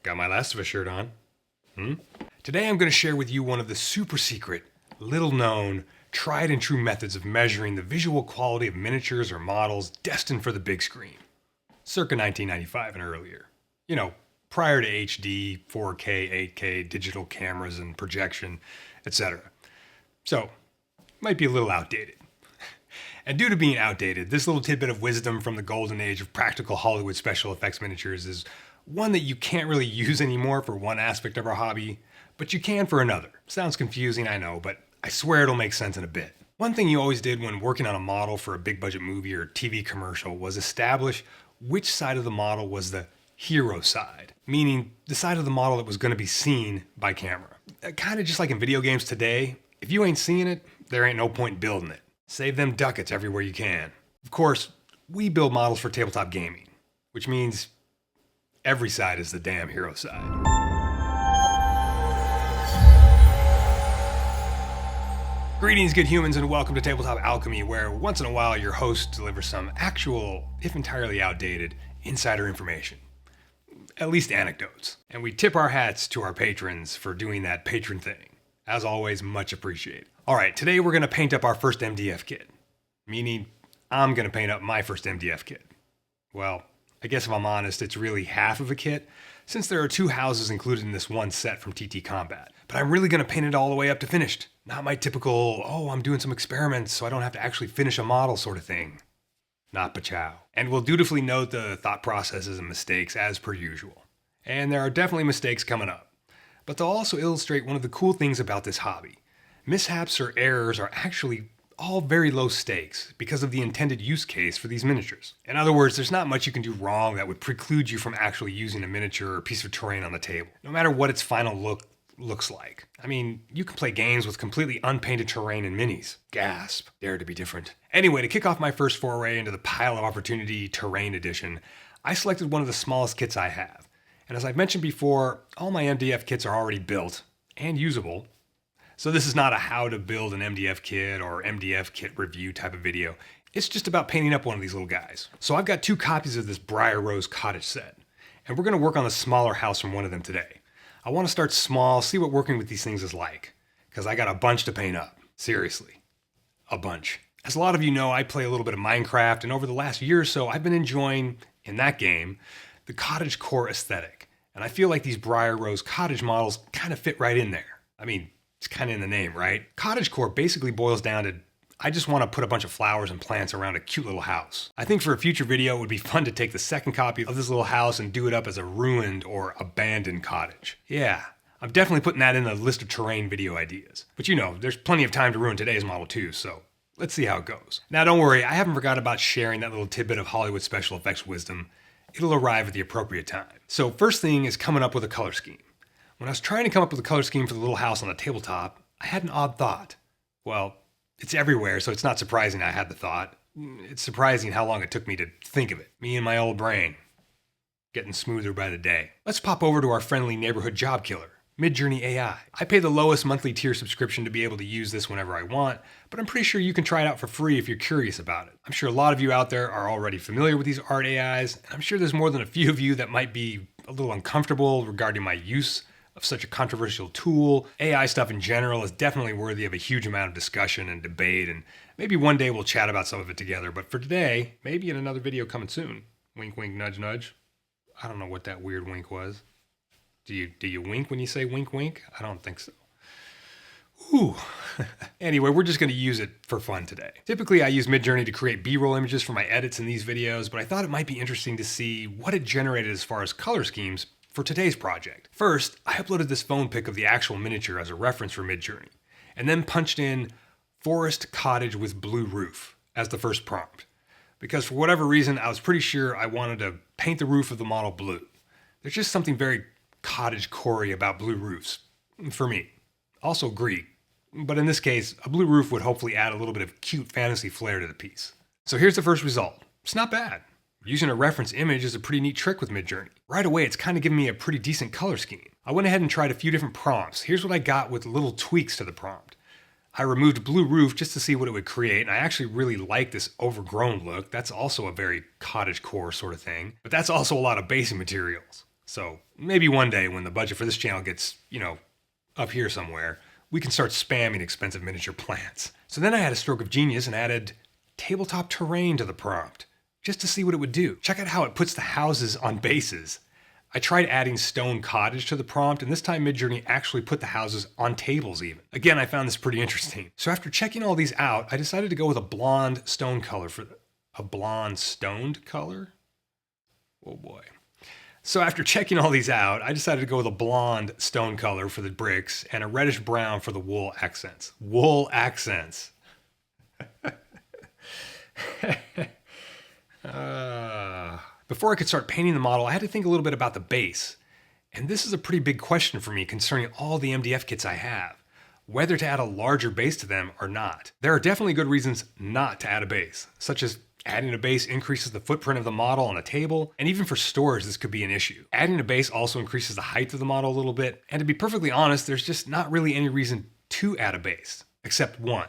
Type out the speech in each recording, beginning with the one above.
Got my Last of Us shirt on. Today I'm going to share with you one of the super secret, little known, tried and true methods of measuring the visual quality of miniatures or models destined for the big screen. Circa 1995 and earlier. You know, prior to HD, 4K, 8K, digital cameras and projection, etc. So, might be a little outdated. And due to being outdated, this little tidbit of wisdom from the golden age of practical Hollywood special effects miniatures is one that you can't really use anymore for one aspect of our hobby, but you can for another. Sounds confusing, I know, but I swear it'll make sense in a bit. One thing you always did when working on a model for a big budget movie or TV commercial was establish which side of the model was the hero side, meaning the side of the model that was going to be seen by camera. Kind of just like in video games today, if you ain't seeing it, there ain't no point building it. Save them ducats everywhere you can. Of course, we build models for tabletop gaming, which means every side is the damn hero side. Greetings, good humans, and welcome to Tabletop Alchemy, where once in a while your host delivers some actual, if entirely outdated, insider information. At least anecdotes. And we tip our hats to our patrons for doing that patron thing. As always, much appreciated. Alright, today we're going to paint up our first MDF kit. Meaning, I'm going to paint up my first MDF kit. Well, I guess if I'm honest, it's really half of a kit, since there are two houses included in this one set from TT Combat. But I'm really going to paint it all the way up to finished. Not my typical, I'm doing some experiments so I don't have to actually finish a model sort of thing. Not pachow. And we'll dutifully note the thought processes and mistakes as per usual. And there are definitely mistakes coming up. But they'll also illustrate one of the cool things about this hobby. Mishaps or errors are actually all very low stakes because of the intended use case for these miniatures. In other words, there's not much you can do wrong that would preclude you from actually using a miniature or piece of terrain on the table, no matter what its final look looks like. I mean, you can play games with completely unpainted terrain and minis. Gasp. Dare to be different. Anyway, to kick off my first foray into the Pile of Opportunity Terrain Edition, I selected one of the smallest kits I have. And as I've mentioned before, all my MDF kits are already built and usable. So this is not a how to build an MDF kit or MDF kit review type of video. It's just about painting up one of these little guys. So I've got two copies of this Briar Rose Cottage set, and we're going to work on the smaller house from one of them today. I want to start small, see what working with these things is like, because I got a bunch to paint up. Seriously, a bunch. As a lot of you know, I play a little bit of Minecraft, and over the last year or so, I've been enjoying, in that game, the Cottagecore aesthetic. And I feel like these Briar Rose Cottage models kind of fit right in there. I mean, it's kind of in the name, right? Cottagecore basically boils down to, I just want to put a bunch of flowers and plants around a cute little house. I think for a future video, it would be fun to take the second copy of this little house and do it up as a ruined or abandoned cottage. Yeah, I'm definitely putting that in the list of terrain video ideas. But you know, there's plenty of time to ruin today's model too, so let's see how it goes. Now don't worry, I haven't forgot about sharing that little tidbit of Hollywood special effects wisdom. It'll arrive at the appropriate time. So first thing is coming up with a color scheme. When I was trying to come up with a color scheme for the little house on the tabletop, I had an odd thought. Well, it's everywhere, so it's not surprising I had the thought. It's surprising how long it took me to think of it. Me and my old brain. Getting smoother by the day. Let's pop over to our friendly neighborhood job killer, Midjourney AI. I pay the lowest monthly tier subscription to be able to use this whenever I want, but I'm pretty sure you can try it out for free if you're curious about it. I'm sure a lot of you out there are already familiar with these art AIs, and I'm sure there's more than a few of you that might be a little uncomfortable regarding my use of such a controversial tool. AI stuff in general is definitely worthy of a huge amount of discussion and debate, and maybe one day we'll chat about some of it together, but for today, maybe in another video coming soon. Wink, wink, nudge, nudge. I don't know what that weird wink was. Do you wink when you say wink, wink? I don't think so. Ooh. Anyway, we're just going to use it for fun today. Typically, I use Midjourney to create B-roll images for my edits in these videos, but I thought it might be interesting to see what it generated as far as color schemes for today's project. First, I uploaded this phone pic of the actual miniature as a reference for Midjourney, and then punched in forest cottage with blue roof as the first prompt. Because for whatever reason, I was pretty sure I wanted to paint the roof of the model blue. There's just something very Cottagecore about blue roofs, for me. Also Greek, but in this case, a blue roof would hopefully add a little bit of cute fantasy flair to the piece. So here's the first result. It's not bad. Using a reference image is a pretty neat trick with Midjourney. Right away, it's kind of giving me a pretty decent color scheme. I went ahead and tried a few different prompts. Here's what I got with little tweaks to the prompt. I removed blue roof just to see what it would create, and I actually really like this overgrown look. That's also a very Cottagecore sort of thing, but that's also a lot of basic materials. So maybe one day when the budget for this channel gets, up here somewhere, we can start spamming expensive miniature plants. So then I had a stroke of genius and added tabletop terrain to the prompt, just to see what it would do. Check out how it puts the houses on bases. I tried adding stone cottage to the prompt, and this time Midjourney actually put the houses on tables even. Again, I found this pretty interesting. So after checking all these out, I decided to go with a blonde stone color a blonde stoned color? Oh boy. So after checking all these out, I decided to go with a blonde stone color for the bricks and a reddish brown for the wool accents. Wool accents. Before I could start painting the model, I had to think a little bit about the base. And this is a pretty big question for me concerning all the MDF kits I have, whether to add a larger base to them or not. There are definitely good reasons not to add a base, such as adding a base increases the footprint of the model on a table, and even for storage this could be an issue. Adding a base also increases the height of the model a little bit, and to be perfectly honest, there's just not really any reason to add a base, except one.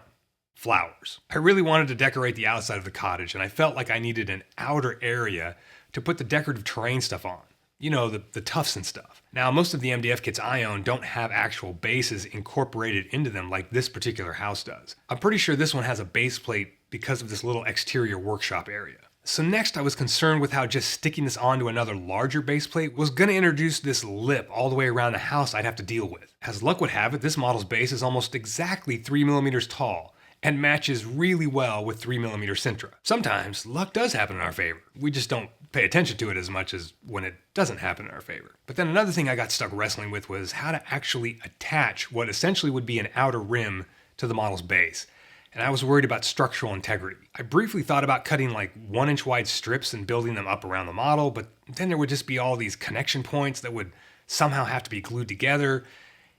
Flowers. I really wanted to decorate the outside of the cottage, and I felt like I needed an outer area to put the decorative terrain stuff on. The tufts and stuff. Now, most of the MDF kits I own don't have actual bases incorporated into them like this particular house does. I'm pretty sure this one has a base plate because of this little exterior workshop area. So next I was concerned with how just sticking this onto another larger base plate was going to introduce this lip all the way around the house I'd have to deal with. As luck would have it, this model's base is almost exactly 3 millimeters tall and matches really well with 3mm Sintra. Sometimes luck does happen in our favor. We just don't pay attention to it as much as when it doesn't happen in our favor. But then another thing I got stuck wrestling with was how to actually attach what essentially would be an outer rim to the model's base. And I was worried about structural integrity. I briefly thought about cutting like 1-inch wide strips and building them up around the model, but then there would just be all these connection points that would somehow have to be glued together.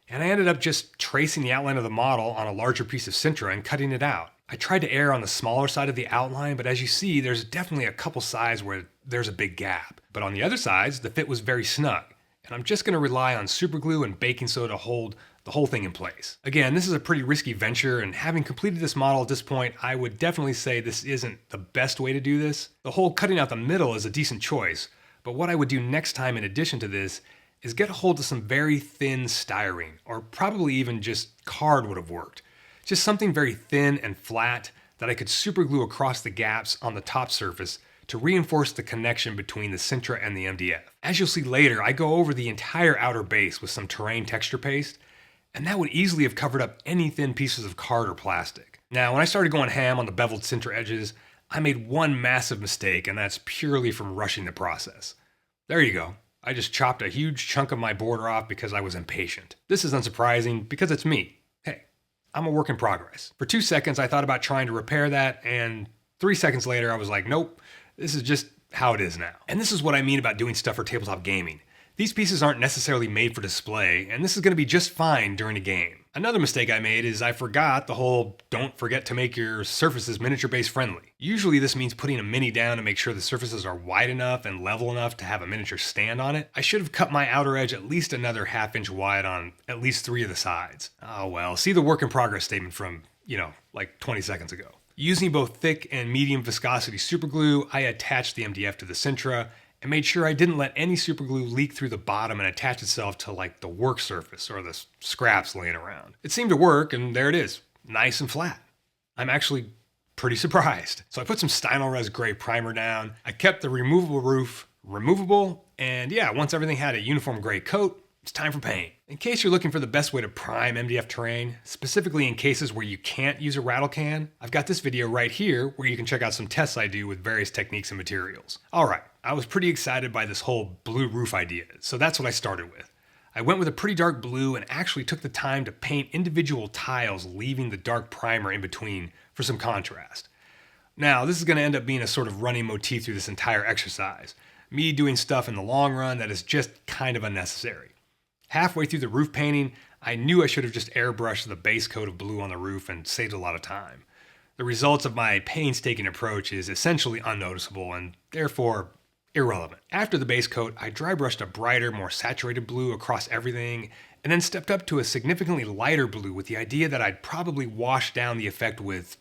And I ended up just tracing the outline of the model on a larger piece of Sintra and cutting it out. I tried to err on the smaller side of the outline, but as you see, there's definitely a couple sides where there's a big gap. But on the other sides, the fit was very snug. And I'm just going to rely on super glue and baking soda to hold the whole thing in place. Again, this is a pretty risky venture, and having completed this model at this point, I would definitely say this isn't the best way to do this. The whole cutting out the middle is a decent choice, but what I would do next time in addition to this is get a hold of some very thin styrene, or probably even just card would have worked. Just something very thin and flat that I could super glue across the gaps on the top surface to reinforce the connection between the Sintra and the MDF. As you'll see later, I go over the entire outer base with some terrain texture paste, and that would easily have covered up any thin pieces of card or plastic. Now, when I started going ham on the beveled Sintra edges, I made one massive mistake, and that's purely from rushing the process. There you go. I just chopped a huge chunk of my border off because I was impatient. This is unsurprising because it's me. Hey, I'm a work in progress. For 2 seconds, I thought about trying to repair that, and 3 seconds later, I was like, nope, this is just how it is now. And this is what I mean about doing stuff for tabletop gaming. These pieces aren't necessarily made for display, and this is going to be just fine during a game. Another mistake I made is I forgot the whole don't forget to make your surfaces miniature base friendly. Usually this means putting a mini down to make sure the surfaces are wide enough and level enough to have a miniature stand on it. I should have cut my outer edge at least another 1/2 inch wide on at least 3 of the sides. Oh well, see the work in progress statement from, like 20 seconds ago. Using both thick and medium viscosity superglue, I attached the MDF to the Sintra and made sure I didn't let any superglue leak through the bottom and attach itself to like the work surface or the scraps laying around. It seemed to work, and there it is, nice and flat. I'm actually pretty surprised. So I put some Stynylrez gray primer down. I kept the removable roof removable, and yeah, once everything had a uniform gray coat, it's time for paint. In case you're looking for the best way to prime MDF terrain, specifically in cases where you can't use a rattle can, I've got this video right here where you can check out some tests I do with various techniques and materials. Alright, I was pretty excited by this whole blue roof idea, so that's what I started with. I went with a pretty dark blue and actually took the time to paint individual tiles, leaving the dark primer in between for some contrast. Now, this is going to end up being a sort of running motif through this entire exercise. Me doing stuff in the long run that is just kind of unnecessary. Halfway through the roof painting, I knew I should have just airbrushed the base coat of blue on the roof and saved a lot of time. The results of my painstaking approach is essentially unnoticeable and therefore irrelevant. After the base coat, I dry brushed a brighter, more saturated blue across everything, and then stepped up to a significantly lighter blue with the idea that I'd probably wash down the effect with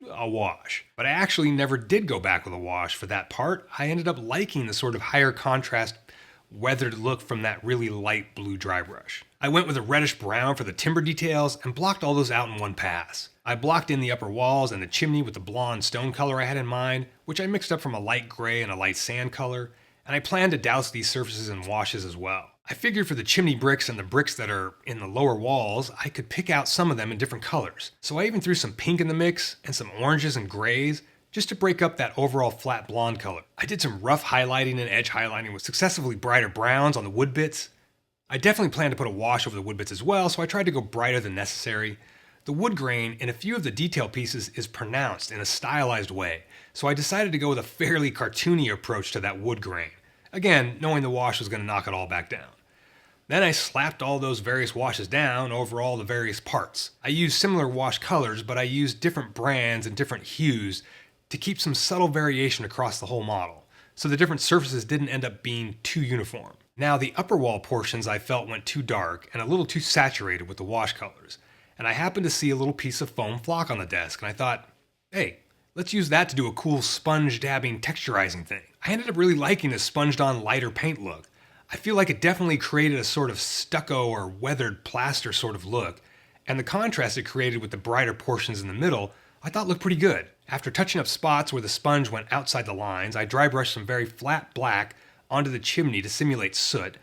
a wash. But I actually never did go back with a wash for that part. I ended up liking the sort of higher contrast weathered look from that really light blue dry brush. I went with a reddish brown for the timber details and blocked all those out in one pass. I blocked in the upper walls and the chimney with the blonde stone color I had in mind, which I mixed up from a light gray and a light sand color, and I planned to douse these surfaces in washes as well. I figured for the chimney bricks and the bricks that are in the lower walls, I could pick out some of them in different colors. So I even threw some pink in the mix and some oranges and grays just to break up that overall flat blonde color. I did some rough highlighting and edge highlighting with successively brighter browns on the wood bits. I definitely planned to put a wash over the wood bits as well, so I tried to go brighter than necessary. The wood grain in a few of the detail pieces is pronounced in a stylized way, so I decided to go with a fairly cartoony approach to that wood grain. Again, knowing the wash was going to knock it all back down. Then I slapped all those various washes down over all the various parts. I used similar wash colors, but I used different brands and different hues to keep some subtle variation across the whole model, so the different surfaces didn't end up being too uniform. Now, the upper wall portions I felt went too dark and a little too saturated with the wash colors, and I happened to see a little piece of foam flock on the desk, and I thought, hey, let's use that to do a cool sponge dabbing texturizing thing. I ended up really liking the sponged on lighter paint look. I feel like it definitely created a sort of stucco or weathered plaster sort of look, and the contrast it created with the brighter portions in the middle I thought looked pretty good. After touching up spots where the sponge went outside the lines, I dry brushed some very flat black onto the chimney to simulate soot,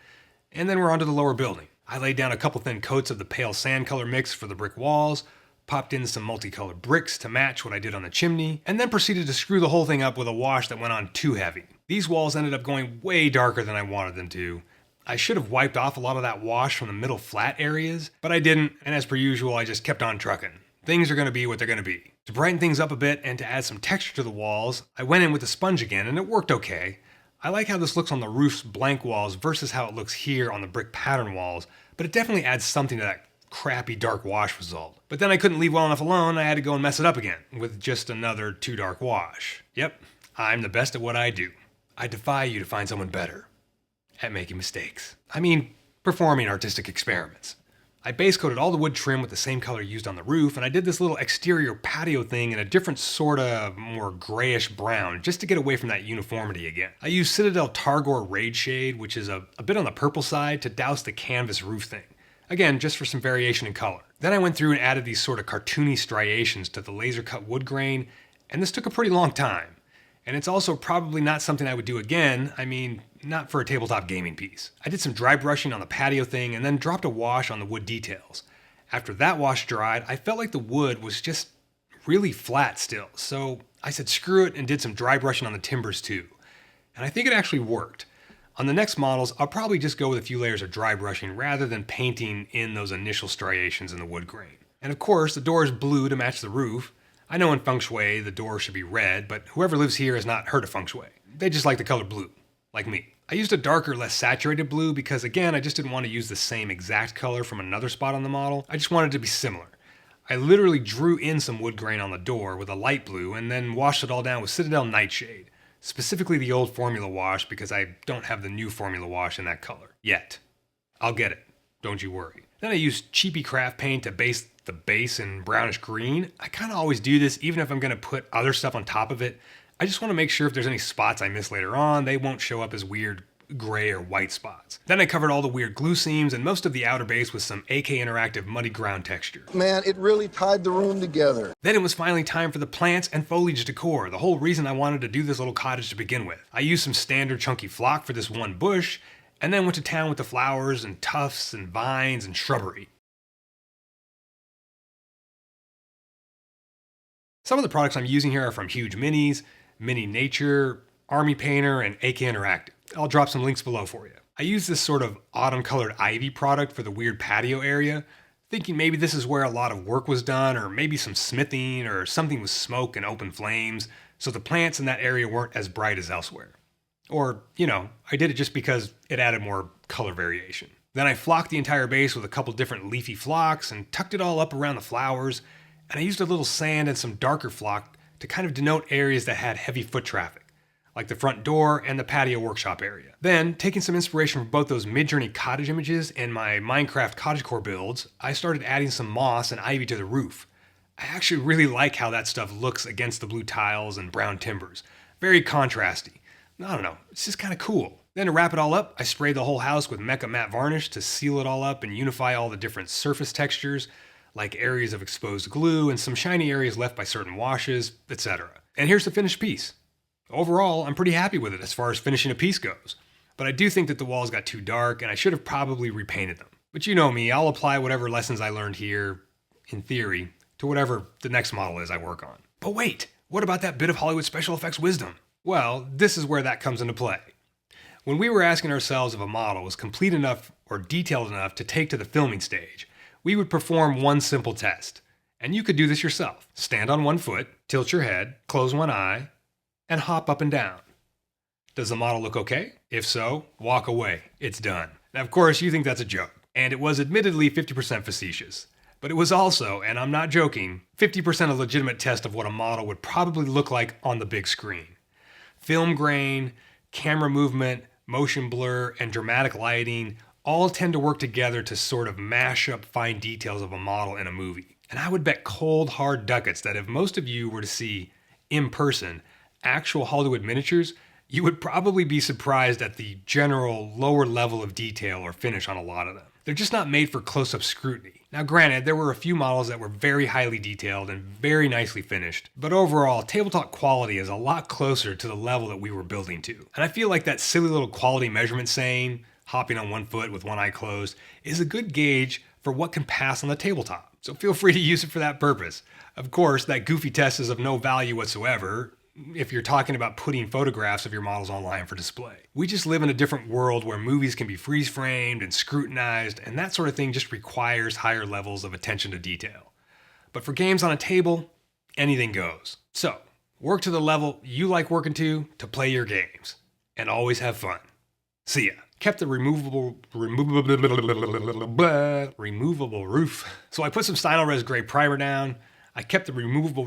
and then we're onto the lower building. I laid down a couple thin coats of the pale sand color mix for the brick walls, popped in some multicolored bricks to match what I did on the chimney, and then proceeded to screw the whole thing up with a wash that went on too heavy. These walls ended up going way darker than I wanted them to. I should have wiped off a lot of that wash from the middle flat areas, but I didn't, and as per usual, I just kept on trucking. Things are going to be what they're going to be. To brighten things up a bit and to add some texture to the walls, I went in with the sponge again, and it worked okay. I like how this looks on the roof's blank walls versus how it looks here on the brick pattern walls, but it definitely adds something to that crappy dark wash result. But then I couldn't leave well enough alone, I had to go and mess it up again with just another too dark wash. Yep, I'm the best at what I do. I defy you to find someone better at making mistakes. I mean, performing artistic experiments. I base coated all the wood trim with the same color used on the roof, and I did this little exterior patio thing in a different sort of more grayish brown, just to get away from that uniformity again. I used Citadel Targor Raid Shade, which is a bit on the purple side, to douse the canvas roof thing. Again, just for some variation in color. Then I went through and added these sort of cartoony striations to the laser cut wood grain, and this took a pretty long time. And it's also probably not something I would do again, I mean, not for a tabletop gaming piece. I did some dry brushing on the patio thing and then dropped a wash on the wood details. After that wash dried, I felt like the wood was just really flat still, so I said screw it and did some dry brushing on the timbers too. And I think it actually worked. On the next models, I'll probably just go with a few layers of dry brushing rather than painting in those initial striations in the wood grain. And of course, the door is blue to match the roof. I know in feng shui the door should be red, but whoever lives here has not heard of feng shui. They just like the color blue, like me. I used a darker, less saturated blue because again, I just didn't want to use the same exact color from another spot on the model. I just wanted it to be similar. I literally drew in some wood grain on the door with a light blue and then washed it all down with Citadel Nightshade. Specifically the old formula wash because I don't have the new formula wash in that color. Yet. I'll get it. Don't you worry. Then I used cheapy craft paint to base the base in brownish green. I kind of always do this even if I'm going to put other stuff on top of it. I just want to make sure if there's any spots I miss later on, they won't show up as weird gray or white spots. Then I covered all the weird glue seams and most of the outer base with some AK Interactive muddy ground texture. Man, it really tied the room together. Then it was finally time for the plants and foliage decor, the whole reason I wanted to do this little cottage to begin with. I used some standard chunky flock for this one bush, and then went to town with the flowers and tufts and vines and shrubbery. Some of the products I'm using here are from Huge Minis, Mini Nature, Army Painter, and AK Interactive. I'll drop some links below for you. I used this sort of autumn colored ivy product for the weird patio area, thinking maybe this is where a lot of work was done, or maybe some smithing, or something with smoke and open flames, so the plants in that area weren't as bright as elsewhere. Or, I did it just because it added more color variation. Then I flocked the entire base with a couple different leafy flocks and tucked it all up around the flowers, and I used a little sand and some darker flock to kind of denote areas that had heavy foot traffic, like the front door and the patio workshop area. Then, taking some inspiration from both those Midjourney cottage images and my Minecraft Cottagecore builds, I started adding some moss and ivy to the roof. I actually really like how that stuff looks against the blue tiles and brown timbers. Very contrasty. I don't know, it's just kind of cool. Then to wrap it all up, I sprayed the whole house with Mecha Matte Varnish to seal it all up and unify all the different surface textures, like areas of exposed glue and some shiny areas left by certain washes, etc. And here's the finished piece. Overall, I'm pretty happy with it as far as finishing a piece goes, but I do think that the walls got too dark and I should have probably repainted them. But you know me, I'll apply whatever lessons I learned here, in theory, to whatever the next model is I work on. But wait, what about that bit of Hollywood special effects wisdom? Well, this is where that comes into play. When we were asking ourselves if a model was complete enough or detailed enough to take to the filming stage, we would perform one simple test. And you could do this yourself. Stand on one foot, tilt your head, close one eye, and hop up and down. Does the model look okay? If so, walk away. It's done. Now, of course, you think that's a joke. And it was admittedly 50% facetious. But it was also, and I'm not joking, 50% a legitimate test of what a model would probably look like on the big screen. Film grain, camera movement, motion blur, and dramatic lighting all tend to work together to sort of mash up fine details of a model in a movie. And I would bet cold, hard ducats that if most of you were to see, in person, actual Hollywood miniatures, you would probably be surprised at the general lower level of detail or finish on a lot of them. They're just not made for close-up scrutiny. Now granted, there were a few models that were very highly detailed and very nicely finished, but overall, tabletop quality is a lot closer to the level that we were building to. And I feel like that silly little quality measurement saying, hopping on one foot with one eye closed, is a good gauge for what can pass on the tabletop. So feel free to use it for that purpose. Of course, that goofy test is of no value whatsoever if you're talking about putting photographs of your models online for display. We just live in a different world where movies can be freeze-framed and scrutinized, and that sort of thing just requires higher levels of attention to detail. But for games on a table, anything goes. So, work to the level you like working to play your games. And always have fun. See ya. Kept the removable roof. So I put some Stynylrez gray primer down. I kept the removable